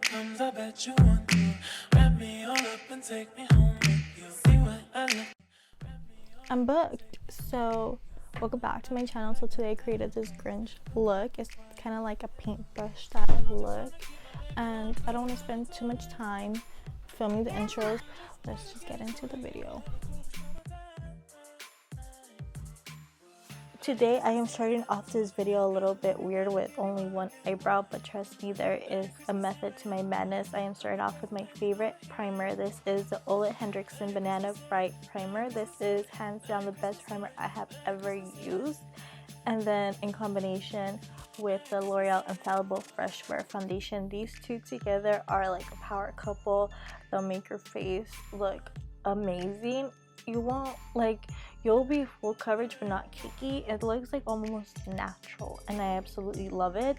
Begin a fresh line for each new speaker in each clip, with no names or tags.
Comes, I bet you want to wrap me all up and take me home with you. See what I look.
I'm booked. So welcome back to my channel. So today I created this Grinch look. It's kind of like a paintbrush style look, and I don't want to spend too much time filming the intros. Let's just get into the video. Today I am starting off this video a little bit weird with only one eyebrow, but trust me, there is a method to my madness. I am starting off with my favorite primer. This is the Ole Henriksen Banana Bright Primer. This is hands down the best primer I have ever used. And then in combination with the L'Oreal Infallible Fresh Wear Foundation, these two together are like a power couple. They'll make your face look amazing. You'll be full coverage but not cakey. It looks like almost natural, and I absolutely love it.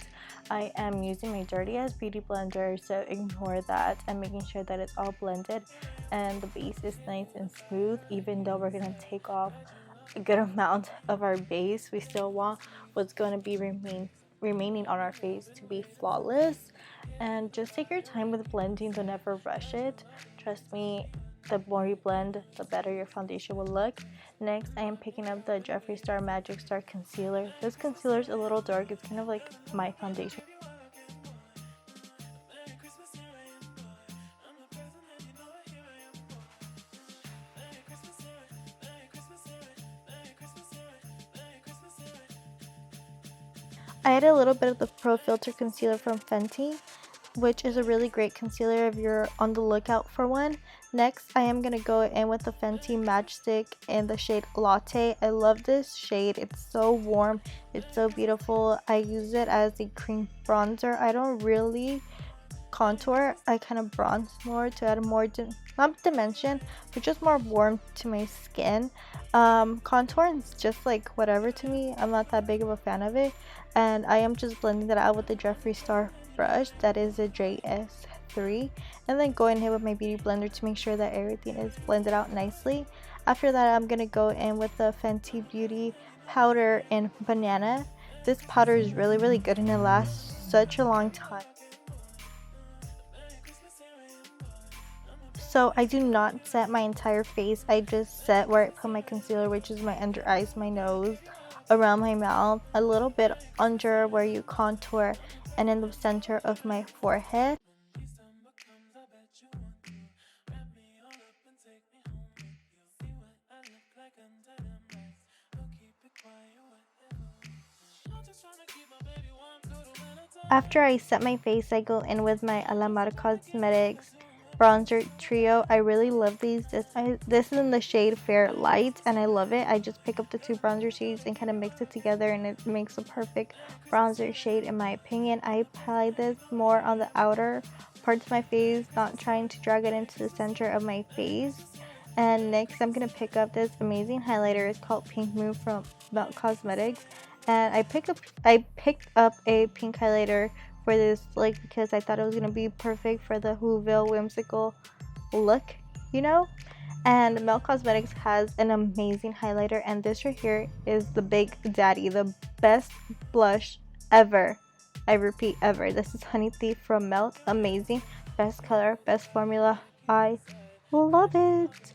I am using my dirty ass beauty blender, so ignore that. I'm making sure that it's all blended and the base is nice and smooth. Even though we're gonna take off a good amount of our base, we still want what's going to be remaining on our face to be flawless. And just take your time with blending. Don't ever rush it. Trust me, the more you blend, the better your foundation will look. Next, I am picking up the Jeffree Star Magic Star Concealer. This concealer is a little dark. It's kind of like my foundation. I had a little bit of the Pro Filter Concealer from Fenty, which is a really great concealer if you're on the lookout for one. Next, I am going to go in with the Fenty Matchstick in the shade Latte. I love this shade. It's so warm. It's so beautiful. I use it as a cream bronzer. I don't really contour. I kind of bronze more to add more, not dimension, but just more warmth to my skin. Contour is just like whatever to me. I'm not that big of a fan of it. And I am just blending that out with the Jeffree Star brush. That is a JS3. And then go in here with my beauty blender to make sure that everything is blended out nicely. After that, I'm going to go in with the Fenty Beauty powder in Banana. This powder is really good and it lasts such a long time. So I do not set my entire face. I just set where I put my concealer, which is my under eyes, my nose, around my mouth, a little bit under where you contour, and in the center of my forehead. After I set my face, I go in with my Alamar Cosmetics bronzer trio. I really love these. This is in the shade Fair Light, and I love it. I just pick up the two bronzer shades and kind of mix it together, and it makes a perfect bronzer shade in my opinion. I apply this more on the outer parts of my face, not trying to drag it into the center of my face. And next, I'm gonna pick up this amazing highlighter. It's called Pink Moon from Melt Cosmetics, and I picked up a pink highlighter for this like because I thought it was gonna be perfect for the Whoville whimsical look, you know. And Melt Cosmetics has an amazing highlighter, and this right here is the Big Daddy, the best blush ever. I repeat, ever. This is Honey Thief from Melt. Amazing, best color, best formula. I love it.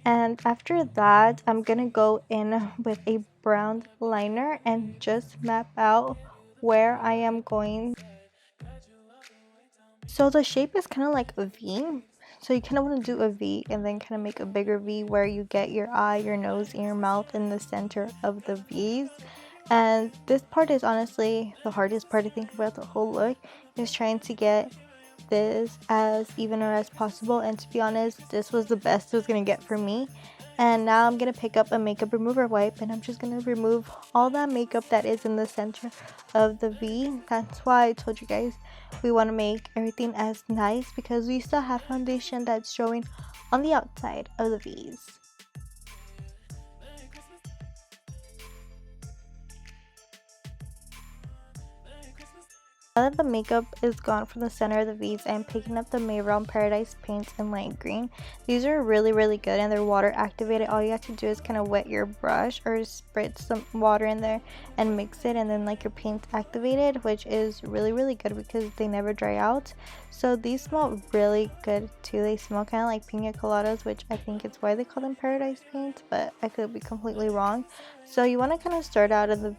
And after that, I'm gonna go in with a brown liner and just map out where I am going. So the shape is kind of like a V. So you kind of want to do a V and then kind of make a bigger V where you get your eye, your nose, and your mouth in the center of the V's. And this part is honestly the hardest part, I think, about the whole look, is trying to get this as even as possible. And to be honest, this was the best it was going to get for me. And now I'm going to pick up a makeup remover wipe, and I'm just going to remove all that makeup that is in the center of the V. That's why I told you guys we want to make everything as nice, because we still have foundation that's showing on the outside of the V's. Now that the makeup is gone from the center of the V's, I'm picking up the Mehron Paradise paints in light green. These are really good and they're water activated. All you have to do is kind of wet your brush or spritz some water in there and mix it, and then like your paint's activated, which is really good because they never dry out. So these smell really good too. They smell kind of like pina coladas, which I think it's why they call them Paradise paints, but I could be completely wrong. So you want to kind of start out at the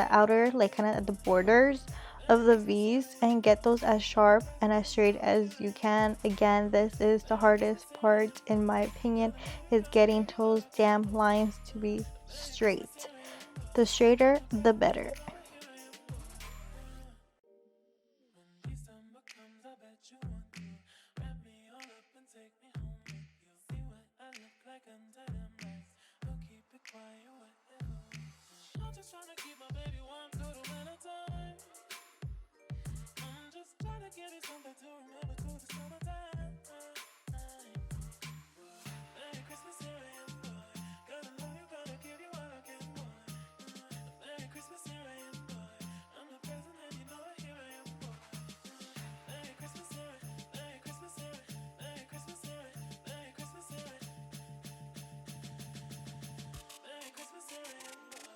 outer, like kind of at the borders of the V's, and get those as sharp and as straight as you can. Again, this is the hardest part in my opinion, is getting those damn lines to be straight. The straighter, the better.
When December comes, I bet you want to wrap me all up and take me home with you. See what I look like under them lights. We'll keep it quiet, whatever we do. I'm just trying to keep my baby warm through the winter time. I'm just trying to give you something to remember through the summertime. Merry Christmas, here I am, boy. Gotta love you, gotta give you all I can, boy. Merry Christmas, here I am, boy. I'm the present and you know it, here I am, boy. Merry Christmas, here I am, Merry Christmas, here I am, Merry Christmas, here I am, Merry Christmas, here I am. Merry Christmas, here I am, boy.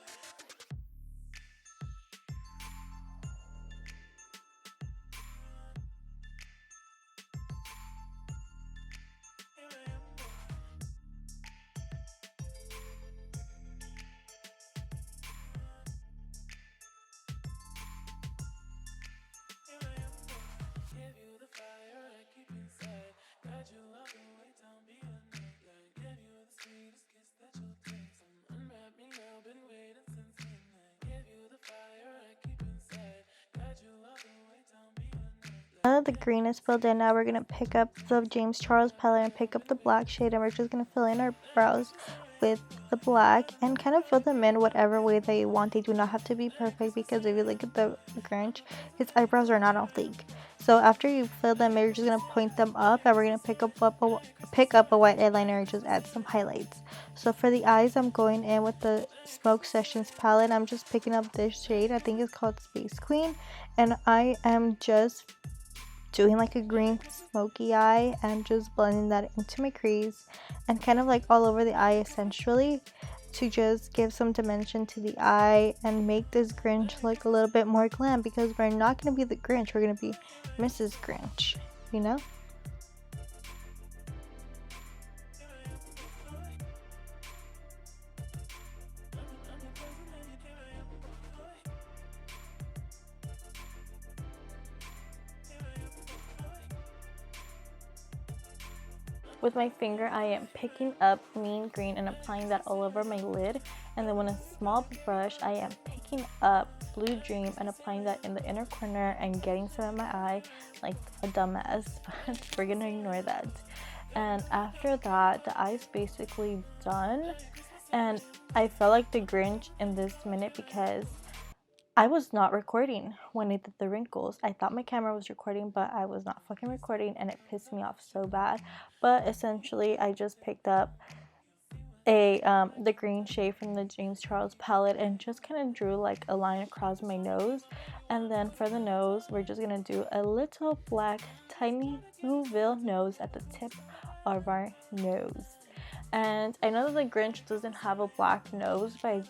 Give you the fire I keep inside. Guide you all the way down beyond midnight. Give you the sweetest kiss that you'll taste. Unwrap me now, been waiting since midnight. Give you the fire I keep inside. Guide you all the way down beyond midnight.
Now that the green is filled in, now we're going to pick up the James Charles palette and pick up the black shade, and we're just going to fill in our brows with the black and kind of fill them in whatever way that you want. They do not have to be perfect, because if you look at the Grinch, his eyebrows are not on fleek. So after you fill them, you're just going to point them up, and we're going to pick up a white eyeliner and just add some highlights. So for the eyes, I'm going in with the Smoke Sessions palette. I'm just picking up this shade. I think it's called Space Queen, and I am just doing like a green smoky eye and just blending that into my crease and kind of like all over the eye, essentially, to just give some dimension to the eye and make this Grinch look a little bit more glam, because we're not going to be the Grinch, we're going to be Mrs. Grinch, you know? With my finger, I am picking up Mean Green and applying that all over my lid. And then with a small brush, I am picking up Blue Dream and applying that in the inner corner and getting some in my eye like a dumbass. But we're gonna ignore that. And after that, the eye's basically done. And I felt like the Grinch in this minute because I was not recording when I did the wrinkles. I thought my camera was recording, but I was not fucking recording, and it pissed me off so bad. But essentially, I just picked up the green shade from the James Charles palette and just kind of drew like a line across my nose. And then for the nose, we're just gonna do a little black tiny Whoville nose at the tip of our nose. And I know that the Grinch doesn't have a black nose, but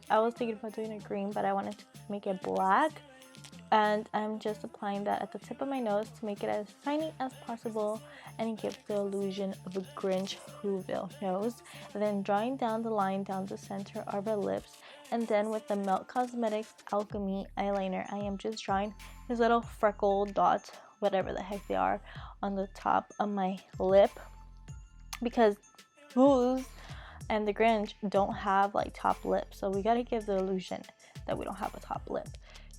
I was thinking about doing a green, but I wanted to make it black. And I'm just applying that at the tip of my nose to make it as tiny as possible and give the illusion of a Grinch Whoville nose. And then drawing down the line down the center of our lips. And then with the Melt Cosmetics Alchemy eyeliner, I am just drawing these little freckle dots, whatever the heck they are, on the top of my lip. Because Who's and the Grinch don't have like top lips, so we gotta give the illusion that we don't have a top lip.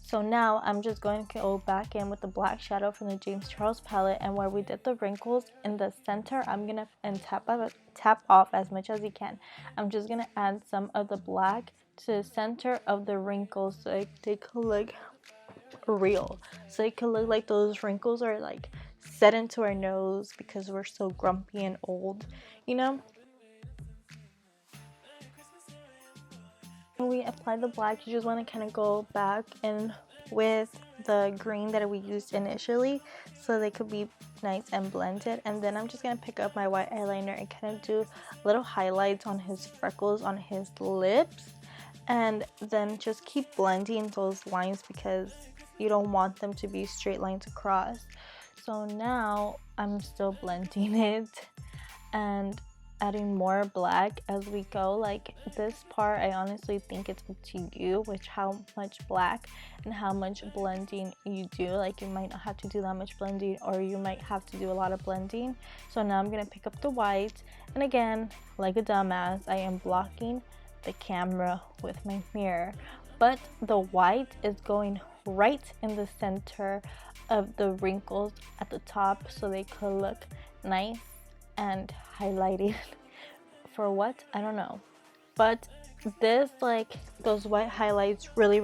So now I'm just going to go back in with the black shadow from the James Charles palette, and where we did the wrinkles in the center, I'm gonna tap off as much as you can. I'm just gonna add some of the black to the center of the wrinkles so they could look real, so it could look like those wrinkles are like set into our nose because we're so grumpy and old, you know. When we apply the black, you just want to kind of go back and with the green that we used initially so they could be nice and blended. And then I'm just gonna pick up my white eyeliner and kind of do little highlights on his freckles on his lips, and then just keep blending those lines because you don't want them to be straight lines across. So now I'm still blending it and adding more black as we go. Like this part, I honestly think it's up to you which how much black and how much blending you do. Like you might not have to do that much blending, or you might have to do a lot of blending. So now I'm gonna pick up the white, and again, like a dumbass, I am blocking the camera with my mirror, but the white is going right in the center of the wrinkles at the top so they could look nice and highlighted. For what? I don't know. But this, like, those white highlights really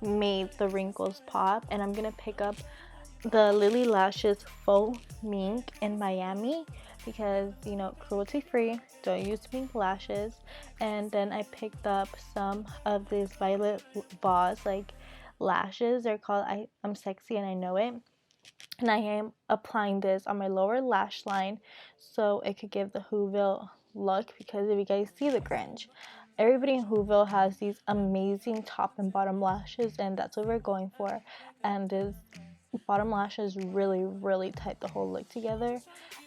made the wrinkles pop. And I'm gonna pick up the Lilly Lashes Faux Mink in Miami because, you know, cruelty free, don't use pink lashes. And then I picked up some of these Violet Boss like lashes. They're called I'm Sexy and I Know It. And I am applying this on my lower lash line so it could give the Whoville look, because if you guys see the Grinch, everybody in Whoville has these amazing top and bottom lashes, and that's what we're going for. And this bottom lashes really tight the whole look together.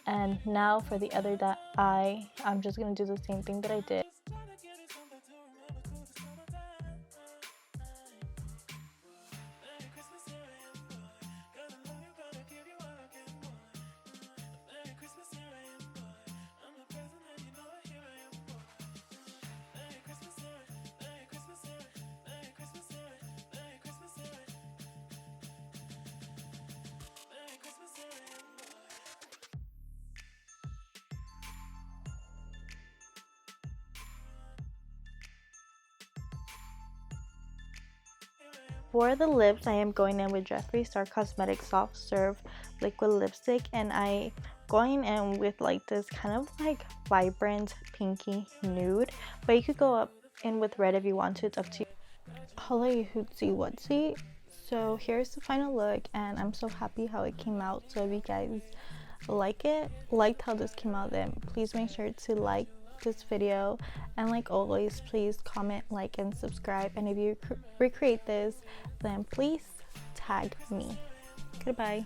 And now for the other eye, I'm just going to do the same thing that I did. For the lips, I am going in with Jeffree Star Cosmetics Soft Serve Liquid Lipstick, and I going in with like this kind of like vibrant pinky nude, but you could go up in with red if you want to, it's up to you. Holla hootsie whatsy. So here's the final look, and I'm so happy how it came out. So if you guys liked how this came out, then please make sure to like this video, and like always, please comment, like, and subscribe. And if you recreate this, then please tag me. Goodbye.